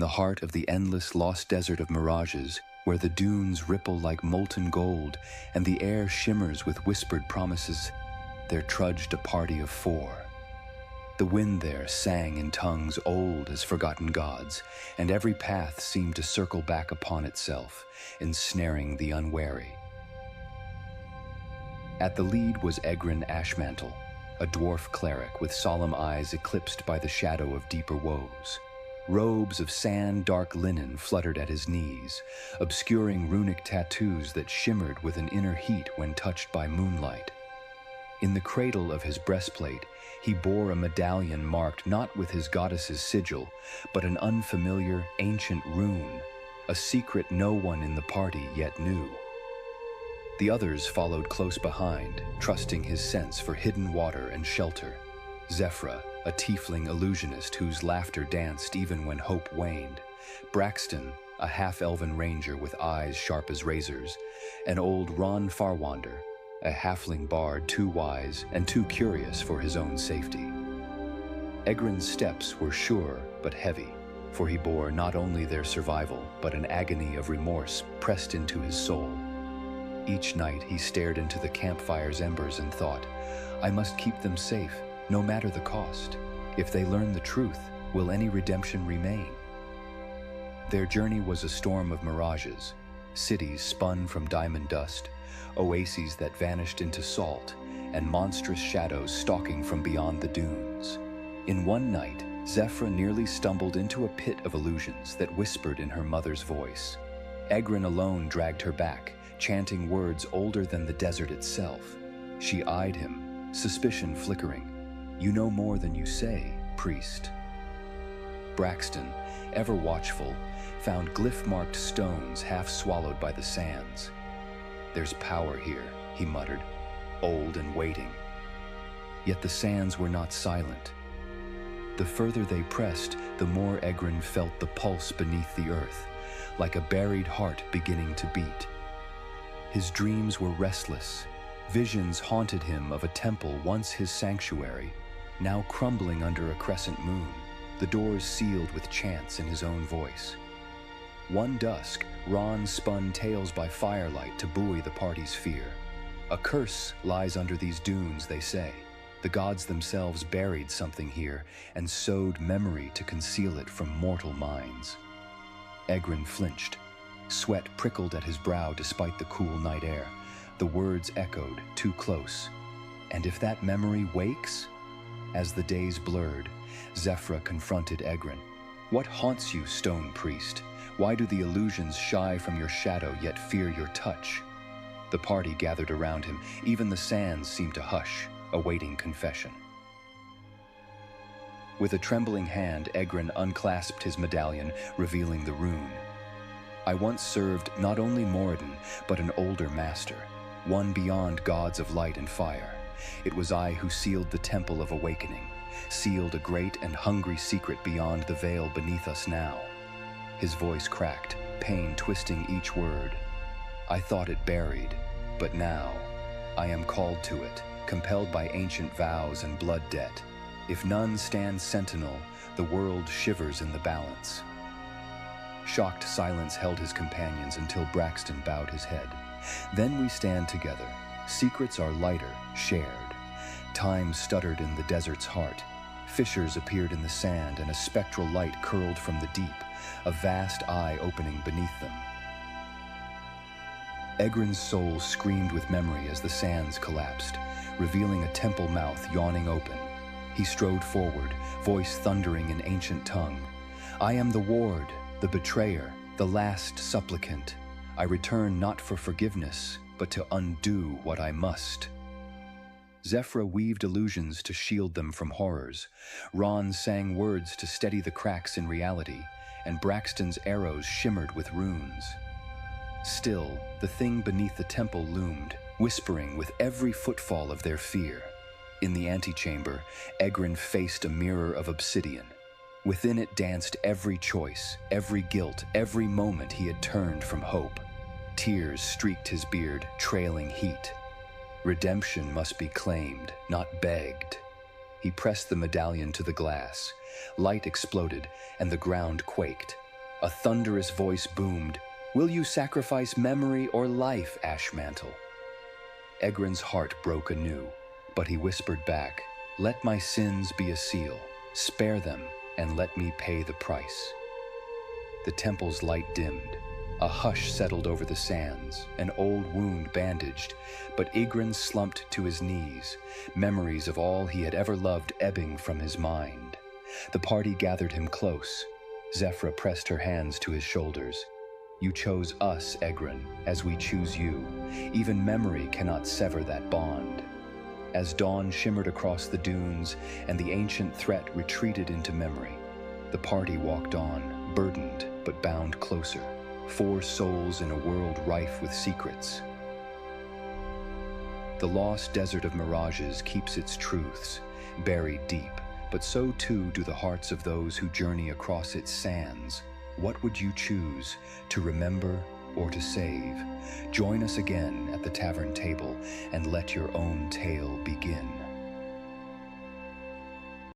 the heart of the endless lost desert of Mirages, where the dunes ripple like molten gold and the air shimmers with whispered promises, there trudged a party of 4. The wind there sang in tongues old as forgotten gods, and every path seemed to circle back upon itself, ensnaring the unwary. At the lead was Egrun Ashmantle, a dwarf cleric with solemn eyes eclipsed by the shadow of deeper woes. Robes of sand-dark linen fluttered at his knees, obscuring runic tattoos that shimmered with an inner heat when touched by moonlight. In the cradle of his breastplate, he bore a medallion marked not with his goddess's sigil, but an unfamiliar, ancient rune, a secret no one in the party yet knew. The others followed close behind, trusting his sense for hidden water and shelter. Zephyra, a tiefling illusionist whose laughter danced even when hope waned. Braxton, a half-elven ranger with eyes sharp as razors. And old Ron Farwander, a halfling bard too wise and too curious for his own safety. Egrun's steps were sure but heavy, for he bore not only their survival, but an agony of remorse pressed into his soul. Each night he stared into the campfire's embers and thought, I must keep them safe, no matter the cost. If they learn the truth, will any redemption remain? Their journey was a storm of mirages, cities spun from diamond dust, oases that vanished into salt, and monstrous shadows stalking from beyond the dunes. In one night, Zephyra nearly stumbled into a pit of illusions that whispered in her mother's voice. Egrun alone dragged her back, chanting words older than the desert itself. She eyed him, suspicion flickering. You know more than you say, priest. Braxton, ever watchful, found glyph-marked stones half swallowed by the sands. There's power here, he muttered, old and waiting. Yet the sands were not silent. The further they pressed, the more Egrun felt the pulse beneath the earth, like a buried heart beginning to beat. His dreams were restless. Visions haunted him of a temple once his sanctuary, now crumbling under a crescent moon, the doors sealed with chants in his own voice. One dusk, Ron spun tales by firelight to buoy the party's fear. A curse lies under these dunes, they say. The gods themselves buried something here and sowed memory to conceal it from mortal minds. Egrun flinched. Sweat prickled at his brow despite the cool night air. The words echoed, too close. And if that memory wakes? As the days blurred, Zephyra confronted Egrun. What haunts you, stone priest? Why do the illusions shy from your shadow yet fear your touch? The party gathered around him. Even the sands seemed to hush, awaiting confession. With a trembling hand, Egrun unclasped his medallion, revealing the rune. I once served not only Moradin, but an older master, one beyond gods of light and fire. It was I who sealed the Temple of Awakening, sealed a great and hungry secret beyond the veil beneath us now. His voice cracked, pain twisting each word. I thought it buried, but now I am called to it, compelled by ancient vows and blood debt. If none stands sentinel, the world shivers in the balance. Shocked silence held his companions until Braxton bowed his head. Then we stand together. Secrets are lighter, shared. Time stuttered in the desert's heart. Fissures appeared in the sand and a spectral light curled from the deep, a vast eye opening beneath them. Egrun's soul screamed with memory as the sands collapsed, revealing a temple mouth yawning open. He strode forward, voice thundering in ancient tongue. I am the ward, the betrayer, the last supplicant. I return not for forgiveness, but to undo what I must. Zephyra weaved illusions to shield them from horrors. Ron sang words to steady the cracks in reality, and Braxton's arrows shimmered with runes. Still, the thing beneath the temple loomed, whispering with every footfall of their fear. In the antechamber, Egrun faced a mirror of obsidian. Within it danced every choice, every guilt, every moment he had turned from hope. Tears streaked his beard, trailing heat. Redemption must be claimed, not begged. He pressed the medallion to the glass. Light exploded, and the ground quaked. A thunderous voice boomed, "Will you sacrifice memory or life, Ashmantle?" Egrun's heart broke anew, but he whispered back, "Let my sins be a seal. Spare them, and let me pay the price." The temple's light dimmed. A hush settled over the sands, an old wound bandaged, but Egrun slumped to his knees, memories of all he had ever loved ebbing from his mind. The party gathered him close. Zephyra pressed her hands to his shoulders. "You chose us, Egrun, as we choose you. Even memory cannot sever that bond." As dawn shimmered across the dunes and the ancient threat retreated into memory, the party walked on, burdened but bound closer. 4 souls in a world rife with secrets. The lost desert of Mirages keeps its truths, buried deep, but so too do the hearts of those who journey across its sands. What would you choose, to remember or to save? Join us again at the tavern table and let your own tale begin.